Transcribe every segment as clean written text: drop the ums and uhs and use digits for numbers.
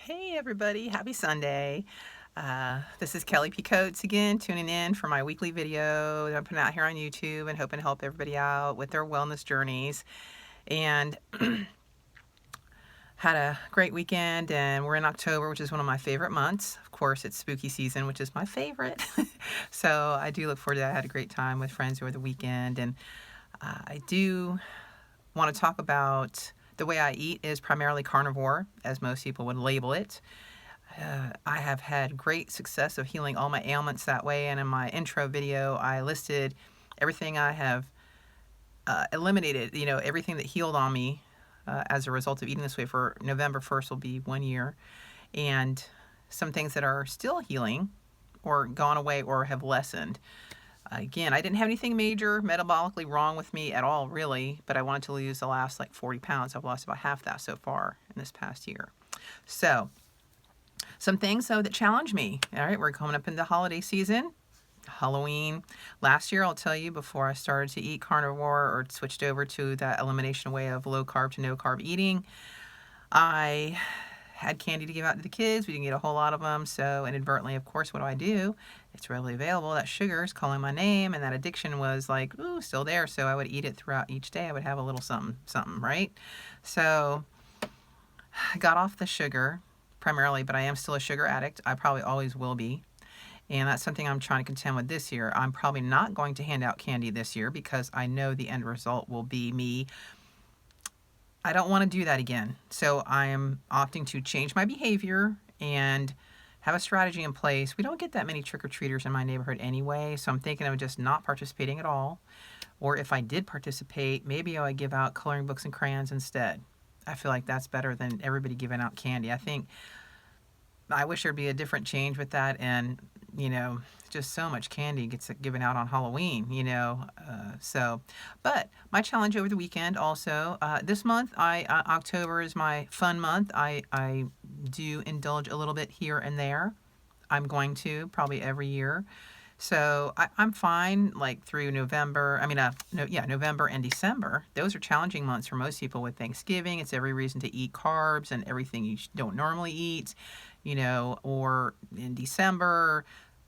Hey everybody, happy Sunday. This is Kelly P. Coates again, tuning in for my weekly video that I'm putting out here on YouTube and hoping to help everybody out with their wellness journeys. And had a great weekend, and we're in October, which is one of my favorite months. Of course, it's spooky season, which is my favorite. So I do look forward to that. I had a great time with friends over the weekend, and I do want to talk about the way I eat is primarily carnivore, as most people would label it. I have had great success of healing all my ailments that way, and in my intro video, I listed everything I have eliminated, everything that healed on me as a result of eating this way. For November 1st will be 1 year, and some things that are still healing or gone away or have lessened. Again, I didn't have anything major metabolically wrong with me at all, really, but I wanted to lose the last 40 pounds. I've lost about half that so far in this past year. So, some things, though, that challenge me. All right, we're coming up in the holiday season, Halloween. Last year, I'll tell you, before I started to eat carnivore or switched over to that elimination way of low carb to no carb eating, I had candy to give out to the kids. We didn't get a whole lot of them, so inadvertently, of course, what do? It's readily available. That sugar is calling my name, and that addiction was still there. So I would eat it throughout each day. I would have a little something, right? So I got off the sugar primarily, but I am still a sugar addict. I probably always will be. And that's something I'm trying to contend with this year. I'm probably not going to hand out candy this year because I know the end result will be me. I don't want to do that again. So I am opting to change my behavior and have a strategy in place. We don't get that many trick-or-treaters in my neighborhood anyway, so I'm thinking of just not participating at all. Or if I did participate, maybe I would give out coloring books and crayons instead. I feel like that's better than everybody giving out candy. I wish there'd be a different change with that, and just so much candy gets given out on Halloween, but my challenge over the weekend also, this month, October is my fun month. I do indulge a little bit here and there. I'm going to probably every year. So I'm fine through November. November and December. Those are challenging months for most people with Thanksgiving. It's every reason to eat carbs and everything you don't normally eat, or in December,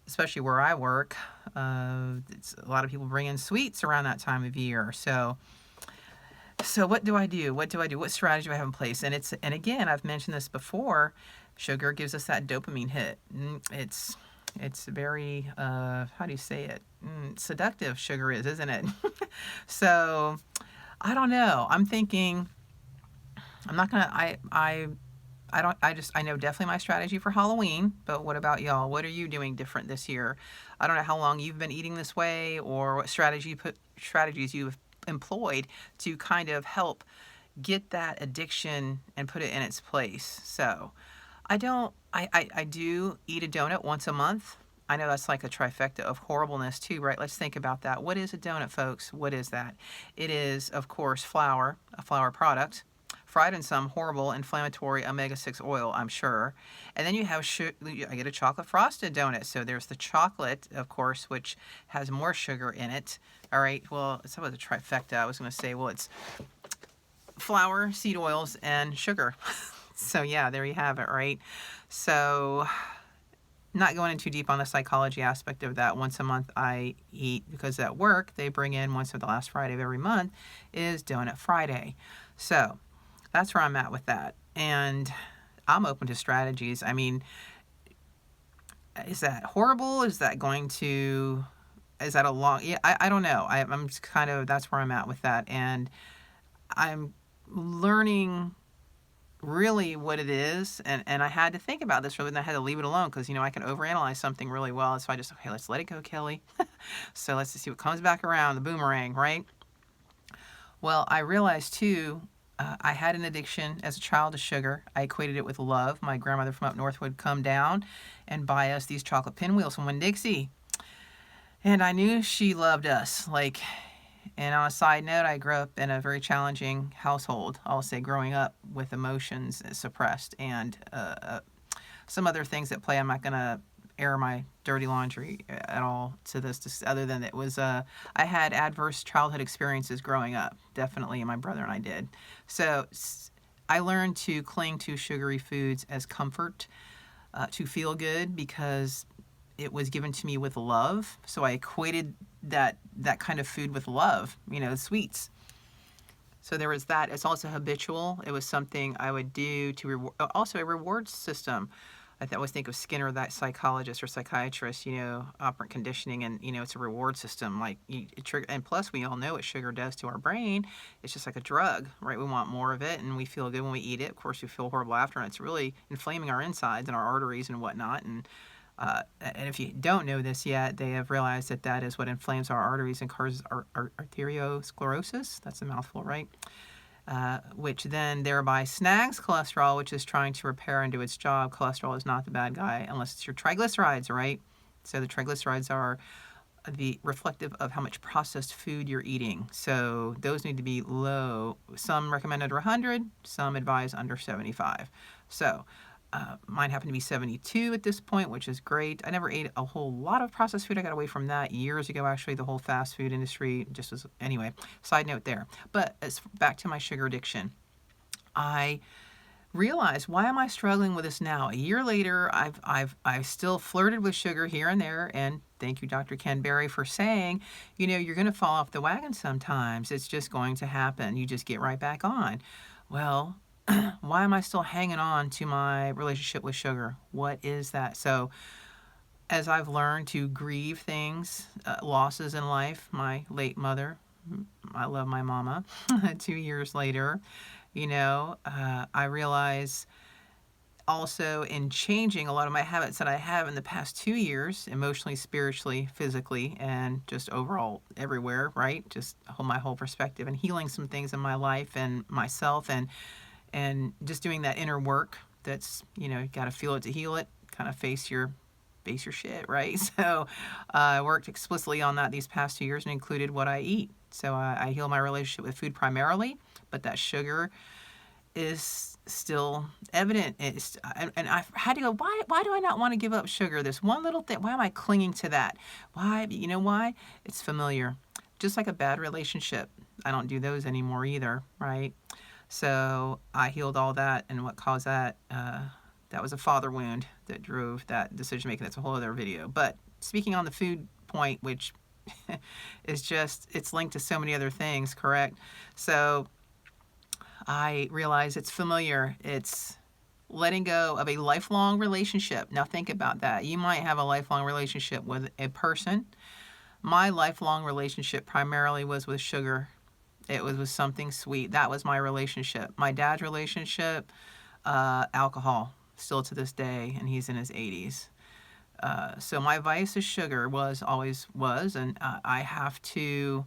especially where I work, it's a lot of people bring in sweets around that time of year. So what do I do? What strategy do I have in place? And again, I've mentioned this before. Sugar gives us that dopamine hit. It's very, how do you say it? Seductive, sugar is, isn't it? So, I don't know. I'm thinking, I'm not gonna, I know definitely my strategy for Halloween, but what about y'all? What are you doing different this year? I don't know how long you've been eating this way or what strategies you've employed to kind of help get that addiction and put it in its place. So, I do eat a donut once a month. I know that's like a trifecta of horribleness too, right? Let's think about that. What is a donut, folks? What is that? It is, of course, flour, a flour product, fried in some horrible inflammatory omega-6 oil, I'm sure. And then you have I get a chocolate frosted donut. So there's the chocolate, of course, which has more sugar in it. All right, well, it's about the trifecta. I was going to say, well, it's flour, seed oils, and sugar. So yeah, there you have it, right? So not going in too deep on the psychology aspect of that. Once a month I eat, because at work they bring in once of the last Friday of every month is Donut Friday. So that's where I'm at with that. And I'm open to strategies. I mean, is that horrible? Is that a long, yeah, I don't know. I'm just kind of, that's where I'm at with that. And I'm learning really what it is, and I had to think about this really, and I had to leave it alone because I can overanalyze something really well, so I just, okay, let's let it go, Kelly. So let's just see what comes back around, the boomerang, right? Well, I realized too, I had an addiction as a child to sugar. I equated it with love. My grandmother from up north would come down and buy us these chocolate pinwheels from Winn-Dixie, and I knew she loved us, and on a side note, I grew up in a very challenging household. I'll say growing up with emotions suppressed and some other things at play. I'm not going to air my dirty laundry at all to this, just other than it was, I had adverse childhood experiences growing up, definitely, and my brother and I did. So I learned to cling to sugary foods as comfort, to feel good, because it was given to me with love. So I equated that kind of food with love, sweets. So there was that. It's also habitual. It was something I would do to reward. Also, a reward system. I always think of Skinner, that psychologist or psychiatrist, operant conditioning, and it's a reward system. Like and plus, we all know what sugar does to our brain. It's just like a drug, right? We want more of it, and we feel good when we eat it. Of course, we feel horrible after, and it's really inflaming our insides and our arteries and whatnot. And if you don't know this yet, they have realized that is what inflames our arteries and causes arteriosclerosis. That's a mouthful, right? Which then thereby snags cholesterol, which is trying to repair and do its job. Cholesterol is not the bad guy unless it's your triglycerides, right? So the triglycerides are the reflective of how much processed food you're eating. So those need to be low. Some recommend under 100, some advise under 75. So mine happened to be 72 at this point, which is great. I never ate a whole lot of processed food. I got away from that years ago, actually. The whole fast food industry just was, anyway, side note there. But back to my sugar addiction. I realized, why am I struggling with this now? A year later, I've still flirted with sugar here and there, and thank you, Dr. Ken Berry, for saying, you're going to fall off the wagon sometimes. It's just going to happen. You just get right back on. Well, why am I still hanging on to my relationship with sugar? What is that? So as I've learned to grieve things, losses in life, my late mother, I love my mama, 2 years later, I realize also in changing a lot of my habits that I have in the past 2 years, emotionally, spiritually, physically, and just overall everywhere, right? Just my whole perspective, and healing some things in my life and myself, and just doing that inner work. That's, you got to feel it to heal it, kind of face your shit, right? So I worked explicitly on that these past 2 years and included what I eat. So I heal my relationship with food primarily, but that sugar is still evident. And I had to go, why do I not want to give up sugar? This one little thing, why am I clinging to that? Why? You know why? It's familiar. Just like a bad relationship. I don't do those anymore either, right? So I healed all that, and what caused that, that was a father wound that drove that decision making. That's a whole other video. But speaking on the food point, which is just, it's linked to so many other things, correct? So I realize it's familiar. It's letting go of a lifelong relationship. Now think about that. You might have a lifelong relationship with a person. My lifelong relationship primarily was with sugar. It was with something sweet. That was my relationship. My dad's relationship, alcohol, still to this day, and he's in his 80s. So my vice is sugar, always was, and I have to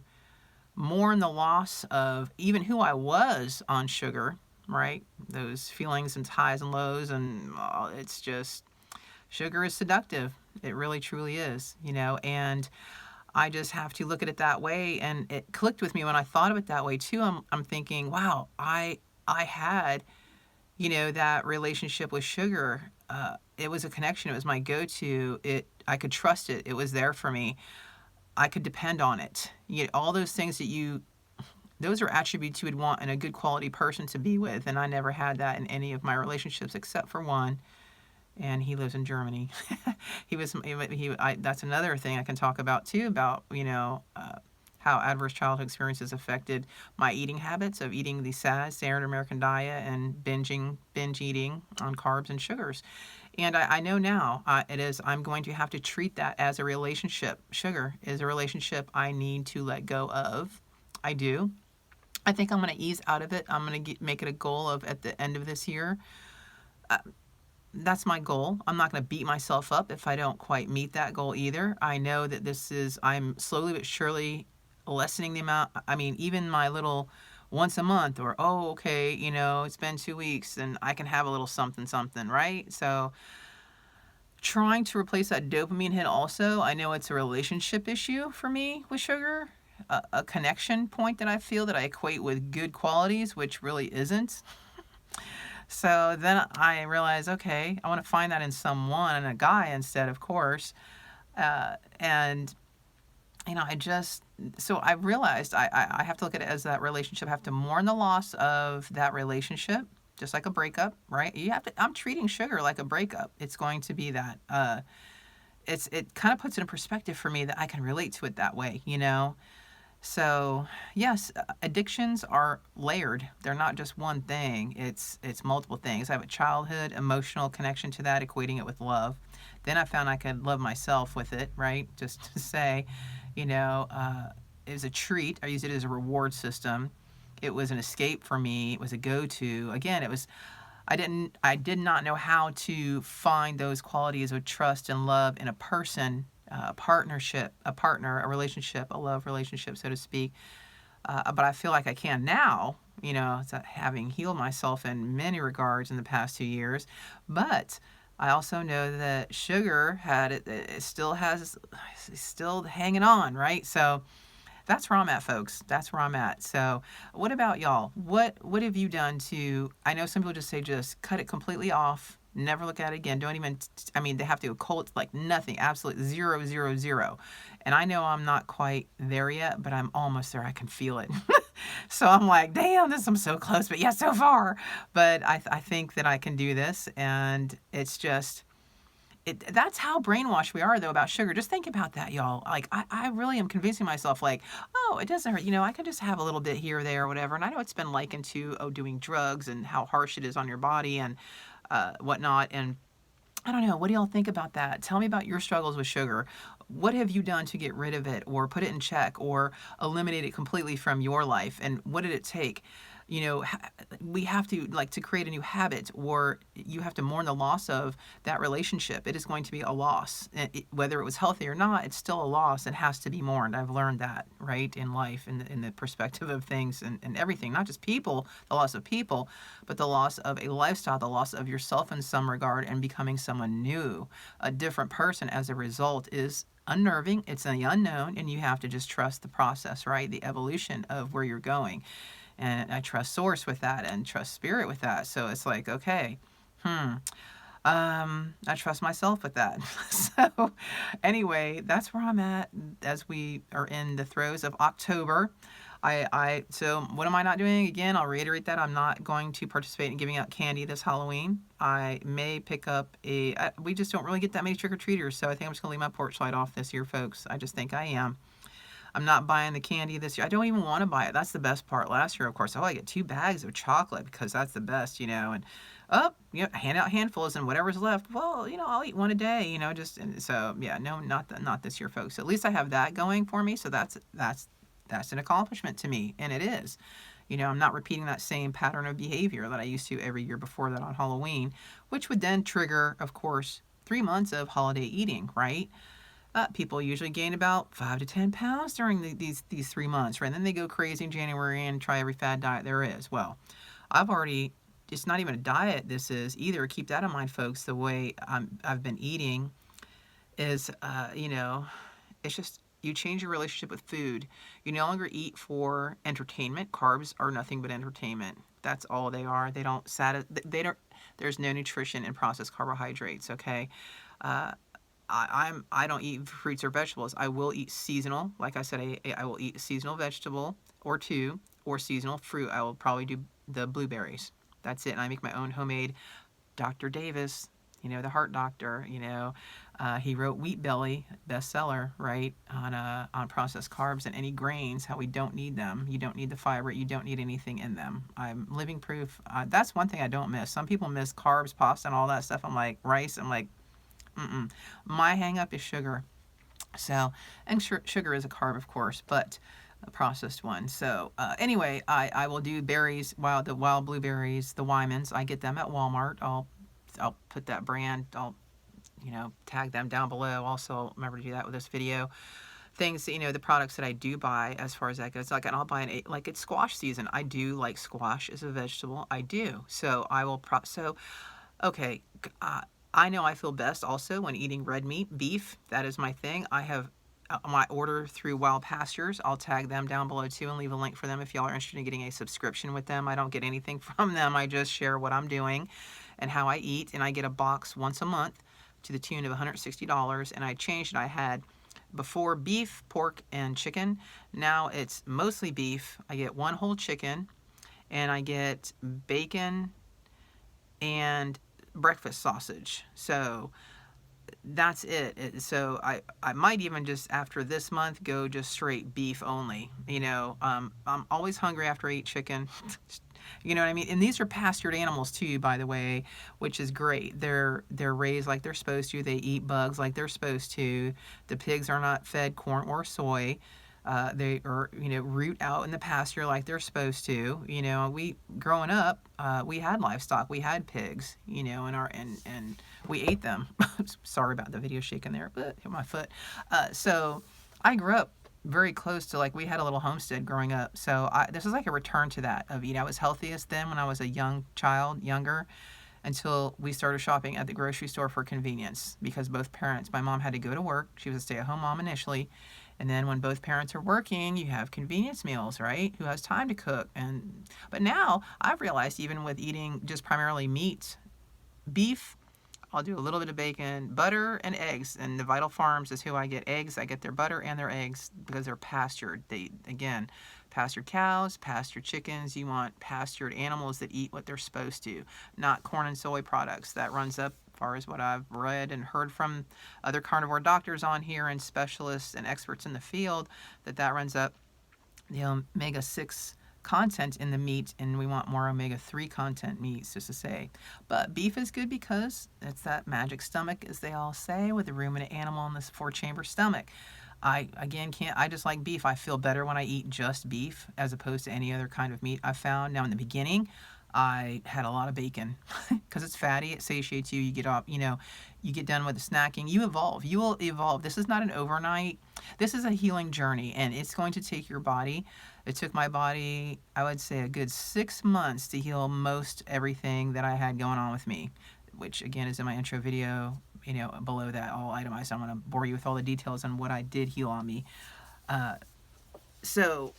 mourn the loss of even who I was on sugar, right? Those feelings and highs and lows, and it's just, sugar is seductive. It really, truly is, and I just have to look at it that way. And it clicked with me when I thought of it that way too. I'm thinking, wow, I had, that relationship with sugar. It was a connection. It was my go-to. I could trust it. It was there for me. I could depend on it. All those things those are attributes you would want in a good quality person to be with. And I never had that in any of my relationships except for one. And he lives in Germany. That's another thing I can talk about too, about, how adverse childhood experiences affected my eating habits of eating the SAD, standard American diet, and binge eating on carbs and sugars. And I know now I'm going to have to treat that as a relationship. Sugar is a relationship I need to let go of. I do. I think I'm going to ease out of it. I'm going to make it a goal of, at the end of this year, that's my goal. I'm not going to beat myself up if I don't quite meet that goal either. I know that I'm slowly but surely lessening the amount. I mean, even my little once a month, or, okay, it's been 2 weeks and I can have a little something, right? So trying to replace that dopamine hit also. I know it's a relationship issue for me with sugar, a connection point that I feel that I equate with good qualities, which really isn't. So then I realized, okay, I want to find that in someone, and a guy instead, of course. And, so I realized I have to look at it as that relationship. I have to mourn the loss of that relationship. just like a breakup, right? I'm treating sugar like a breakup. It's going to be that. It kind of puts it in perspective for me that I can relate to it that way, you know? So, yes, addictions are layered. They're not just one thing. It's multiple things. I have a childhood emotional connection to that, equating it with love. Then I found I could love myself with it, right? Just to say, you know, it was a treat. I used it as a reward system. It was an escape for me. It was a go-to. Again, it was I did not know how to find those qualities of trust and love in a person, a partnership, a partner, a relationship, a love relationship, so to speak. But I feel like I can now, you know, having healed myself in many regards in the past 2 years. But I also know that sugar it still has, it's still hanging on, right? So that's where I'm at, folks. That's where I'm at. So, what about y'all? What have you done to? I know some people just say just cut it completely off, never look at it again. Don't even. I mean, they have to go like nothing, absolutely zero, zero, zero. And I know I'm not quite there yet, but I'm almost there. I can feel it. So I'm like, damn, I'm so close, but yeah, so far. But I think that I can do this, and it's just that's how brainwashed we are though about sugar. Just think about that, y'all. Like I really am convincing myself like, oh, it doesn't hurt, you know, I can just have a little bit here or there or whatever. And I know it's been likened to doing drugs and how harsh it is on your body and whatnot. And I don't know, what do y'all think about that? Tell me about your struggles with sugar. What have you done to get rid of it or put it in check or eliminate it completely from your life? And what did it take? You know, we have to like to create a new habit, or you have to mourn the loss of that relationship. It is going to be a loss. Whether it was healthy or not, it's still a loss. It has to be mourned. I've learned that, right, in life, in the perspective of things and everything, not just people, the loss of people, but the loss of a lifestyle, the loss of yourself in some regard, and becoming someone new, a different person as a result is unnerving. It's the unknown, and you have to just trust the process, right? The evolution of where you're going. And I trust source with that and trust spirit with that. So it's like, okay, I trust myself with that. So anyway, that's where I'm at as we are in the throes of October. So what am I not doing? Again, I'll reiterate that I'm not going to participate in giving out candy this Halloween. I may pick up we just don't really get that many trick-or-treaters, so I think I'm just gonna leave my porch light off this year, folks. I just think I am. I'm not buying the candy this year. I don't even want to buy it. That's the best part. Last year, of course, I get 2 bags of chocolate because that's the best, you know. And hand out handfuls and whatever's left. Well, you know, I'll eat one a day, you know. So yeah, no, not this year, folks. At least I have that going for me. So that's an accomplishment to me, and it is. You know, I'm not repeating that same pattern of behavior that I used to every year before that on Halloween, which would then trigger, of course, 3 months of holiday eating, right? People usually gain about 5 to 10 pounds during these 3 months, right? And then they go crazy in January and try every fad diet there is. Well, it's not even a diet. This is either. Keep that in mind, folks. The way I've been eating is, you know, it's just you change your relationship with food. You no longer eat for entertainment. Carbs are nothing but entertainment. That's all they are. They don't There's no nutrition in processed carbohydrates. Okay. I don't eat fruits or vegetables. I will eat seasonal. Like I said, I will eat a seasonal vegetable or two, or seasonal fruit. I will probably do the blueberries. That's it. And I make my own homemade Dr. Davis, you know, the heart doctor, you know. He wrote Wheat Belly, bestseller, right, on processed carbs and any grains, how we don't need them. You don't need the fiber. You don't need anything in them. I'm living proof. That's one thing I don't miss. Some people miss carbs, pasta, and all that stuff. I'm like, rice. I'm like, my hang up is sugar. So, and sugar is a carb, of course, but a processed one. So, anyway, I will do berries, the wild blueberries, the Wymans. I get them at Walmart. I'll put that brand. I'll, you know, tag them down below. Also, remember to do that with this video. Things, you know, the products that I do buy as far as that goes. Like, and I'll buy like it's squash season. I do like squash as a vegetable. I do. So I will okay. I know I feel best also when eating red meat, beef. That is my thing. I have my order through Wild Pastures. I'll tag them down below too and leave a link for them if y'all are interested in getting a subscription with them. I don't get anything from them. I just share what I'm doing and how I eat. And I get a box once a month to the tune of $160. And I changed it. I had before beef, pork, and chicken. Now it's mostly beef. I get one whole chicken, and I get bacon, and breakfast sausage. So that's it. So I might even just after this month go just straight beef only. I'm always hungry after I eat chicken. You know what I mean? And these are pastured animals too, by the way, which is great. They're raised like they're supposed to. They eat bugs like they're supposed to. The pigs are not fed corn or soy. They are, root out in the pasture like they're supposed to. We growing up, we had livestock, we had pigs, and we ate them. Sorry about the video shaking there, but hit my foot. So I grew up very close to, like, we had a little homestead growing up. So this is like a return to that of, I was healthiest then when I was a younger, until we started shopping at the grocery store for convenience, because both parents, my mom had to go to work. She was a stay-at-home mom initially. And then when both parents are working, you have convenience meals, right? Who has time to cook? But now I've realized, even with eating just primarily meat, beef, I'll do a little bit of bacon, butter, and eggs. And the Vital Farms is who I get eggs. I get their butter and their eggs because they're pastured. Again, pastured cows, pastured chickens. You want pastured animals that eat what they're supposed to, not corn and soy products. That runs up, as far as what I've read and heard from other carnivore doctors on here and specialists and experts in the field, that runs up the omega-6 content in the meat, and we want more omega-3 content meats, just to say. But beef is good because it's that magic stomach, as they all say, with the ruminant animal in this 4-chamber stomach. I just like beef. I feel better when I eat just beef as opposed to any other kind of meat I found. Now, in the beginning, I had a lot of bacon because it's fatty, it satiates you, you get off, you get done with the snacking, you will evolve. This is not an overnight, this is a healing journey, and it's going to take your body. It took my body, I would say, a good 6 months to heal most everything that I had going on with me, which again is in my intro video, below that, all itemized. I'm going to bore you with all the details on what I did heal on me. So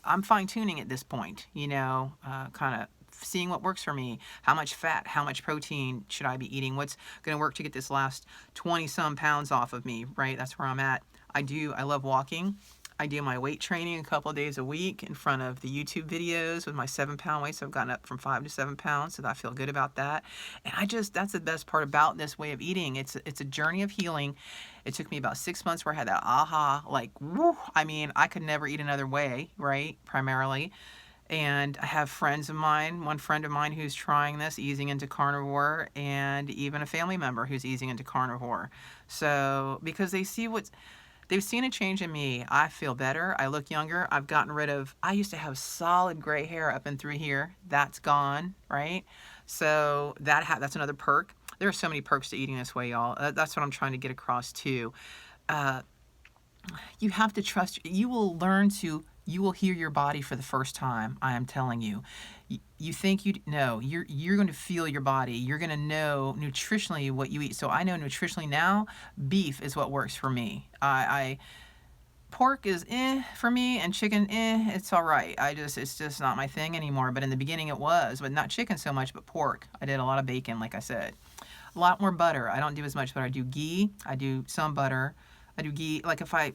I'm fine-tuning at this point, kind of seeing what works for me. How much fat, how much protein should I be eating? What's going to work to get this last 20-some pounds off of me, right? That's where I'm at. I love walking. I do my weight training a couple of days a week in front of the YouTube videos with my 7-pound weight. So I've gotten up from 5 to 7 pounds, so I feel good about that. And that's the best part about this way of eating. It's a journey of healing. It took me about 6 months where I had that aha, like, woo. I could never eat another way, right? Primarily. And I have one friend of mine who's trying this, easing into carnivore, and even a family member who's easing into carnivore. So, because they've seen a change in me. I feel better. I look younger. I've gotten rid of, I used to have solid gray hair up and through here. That's gone, right? So that's another perk. There are so many perks to eating this way, y'all. That's what I'm trying to get across too. You have to trust. You will hear your body for the first time. I am telling you. You think you're going to feel your body. You're going to know nutritionally what you eat. So I know nutritionally now, beef is what works for me. Pork is for me, and chicken, it's all right. It's just not my thing anymore. But in the beginning it was, but not chicken so much, but pork. I did a lot of bacon, like I said. A lot more butter. I don't do as much, but I do ghee. I do some butter. I do ghee, like if I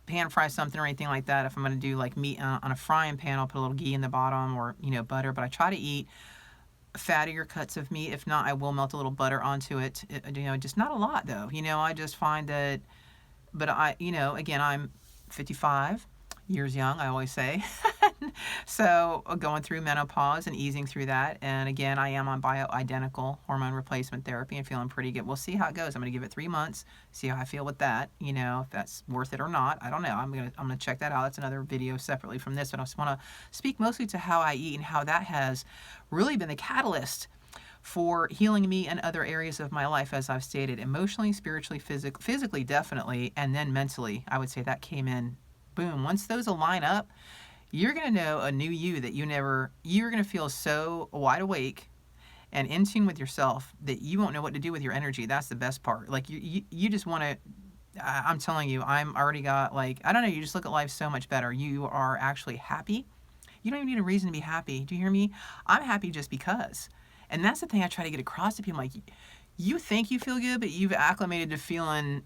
pan fry something or anything like that, if I'm going to do like meat on a frying pan, I'll put a little ghee in the bottom, or butter. But I try to eat fattier cuts of meat. If not, I will melt a little butter onto it. Just not a lot though. I just find that. But again, I'm 55 years young, I always say. So going through menopause and easing through that. And again, I am on bioidentical hormone replacement therapy and feeling pretty good. We'll see how it goes. I'm going to give it 3 months, see how I feel with that. If that's worth it or not. I don't know. I'm going to check that out. That's another video separately from this. But I just want to speak mostly to how I eat and how that has really been the catalyst for healing me and other areas of my life, as I've stated, emotionally, spiritually, physically, definitely, and then mentally. I would say that came in, boom. Once those align up, you're going to know a new you that you're going to feel so wide awake and in tune with yourself that you won't know what to do with your energy. That's the best part. Like you just want to, I'm telling you, I'm already got, like, I don't know, you just look at life so much better. You are actually happy. You don't even need a reason to be happy. Do you hear me? I'm happy just because. And that's the thing I try to get across to people. Like, you think you feel good, but you've acclimated to feeling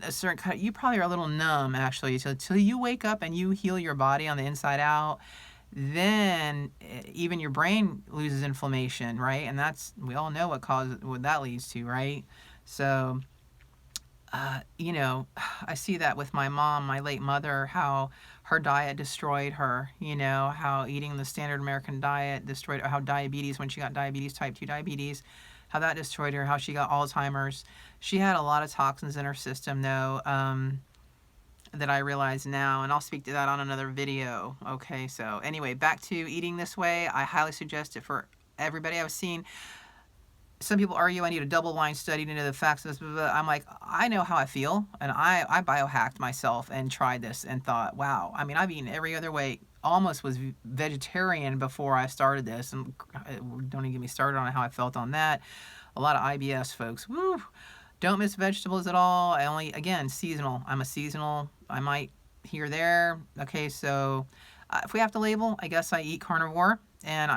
a certain kind. You probably are a little numb, actually, till you wake up and you heal your body on the inside out. then even your brain loses inflammation, right? And we all know what that leads to, right? So, you know, I see that with my mom, my late mother, how her diet destroyed her, you know, how eating the standard American diet destroyed her, how diabetes, when she got diabetes, type 2 diabetes, how that destroyed her, how she got Alzheimer's. She had a lot of toxins in her system, though, that I realize now, and I'll speak to that on another video. Okay, so anyway, back to eating this way. I highly suggest it for everybody. I've seen some people argue I need a double-blind study to know the facts of this, but I'm like, I know how I feel, and I biohacked myself and tried this and thought, wow. I mean, I've eaten every other way, almost was vegetarian before I started this, and don't even get me started on how I felt on that. A lot of IBS, folks. Woo! Don't miss vegetables at all. I only, again, seasonal. I'm a seasonal. I might here or there. Okay, so if we have to label, I guess I eat carnivore, and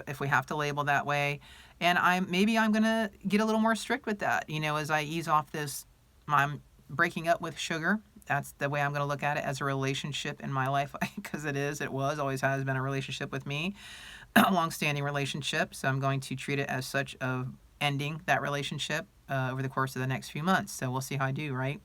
if we have to label that way. And maybe I'm gonna get a little more strict with that, you know, as I ease off this. I'm breaking up with sugar. That's the way I'm gonna look at it, as a relationship in my life, because always has been a relationship with me, a long-standing relationship. So I'm going to treat it as such, of ending that relationship over the course of the next few months. So we'll see how I do, right?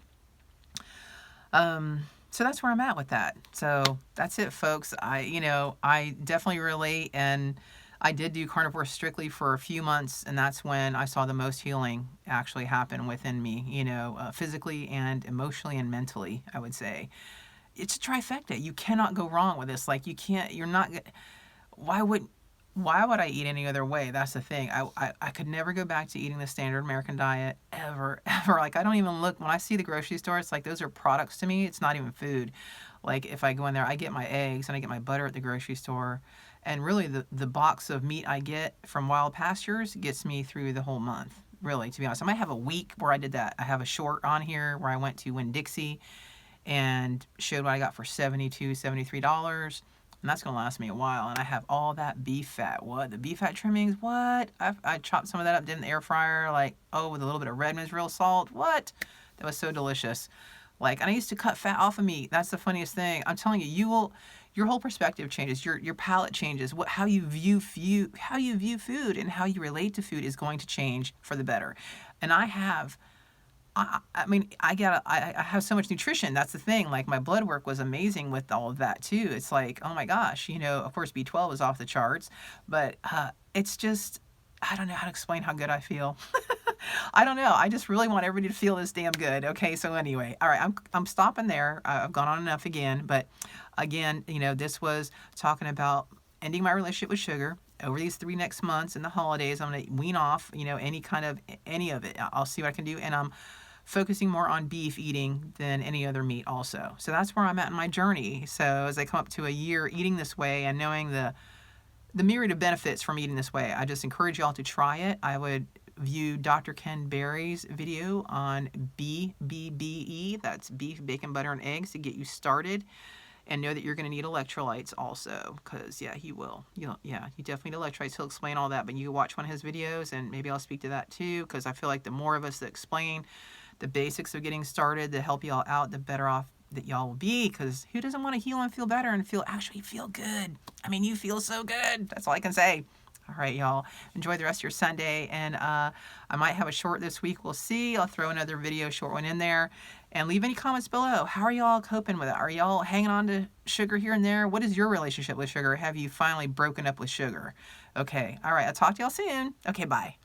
So that's where I'm at with that. So that's it, folks. I definitely relate, and I did do carnivore strictly for a few months, and that's when I saw the most healing actually happen within me, you know, physically and emotionally and mentally, I would say. It's a trifecta. You cannot go wrong with this. Like, why would I eat any other way? That's the thing. I could never go back to eating the standard American diet, ever, ever. Like, I don't even look, when I see the grocery store, it's like, those are products to me. It's not even food. Like, if I go in there, I get my eggs and I get my butter at the grocery store. And really, the box of meat I get from Wild Pastures gets me through the whole month, really, to be honest. I might have a week where I did that. I have a short on here where I went to Winn-Dixie and showed what I got for $72, $73. And that's going to last me a while. And I have all that beef fat. What? The beef fat trimmings? What? I chopped some of that up, did in the air fryer, like, with a little bit of Redmond's real salt. What? That was so delicious. Like, and I used to cut fat off of meat. That's the funniest thing. I'm telling you, your whole perspective changes. Your palate changes. How you view food and how you relate to food is going to change for the better. And I have have so much nutrition. That's the thing. Like, my blood work was amazing with all of that too. It's like, oh my gosh, you know, of course B12 is off the charts, but it's just, I don't know how to explain how good I feel. I don't know. I just really want everybody to feel this damn good. Okay, so anyway, all right, I'm stopping there. I've gone on enough again, but again, you know, this was talking about ending my relationship with sugar. Over these 3 next months and the holidays, I'm going to wean off, you know, any of it. I'll see what I can do, and I'm focusing more on beef eating than any other meat also. So that's where I'm at in my journey. So as I come up to a year eating this way and knowing the myriad of benefits from eating this way, I just encourage y'all to try it. I would view Dr. Ken Berry's video on BBBE, that's beef, bacon, butter, and eggs, to get you started. And know that you're going to need electrolytes also, because, yeah, he will. You definitely need electrolytes. He'll explain all that, but you can watch one of his videos, and maybe I'll speak to that too, because I feel like the more of us that explain the basics of getting started to help y'all out, the better off that y'all will be, because who doesn't want to heal and feel better and actually feel good? I mean, you feel so good. That's all I can say. All right, y'all. Enjoy the rest of your Sunday. And I might have a short this week. We'll see. I'll throw another video, short one in there. And leave any comments below. How are y'all coping with it? Are y'all hanging on to sugar here and there? What is your relationship with sugar? Have you finally broken up with sugar? Okay. All right. I'll talk to y'all soon. Okay, bye.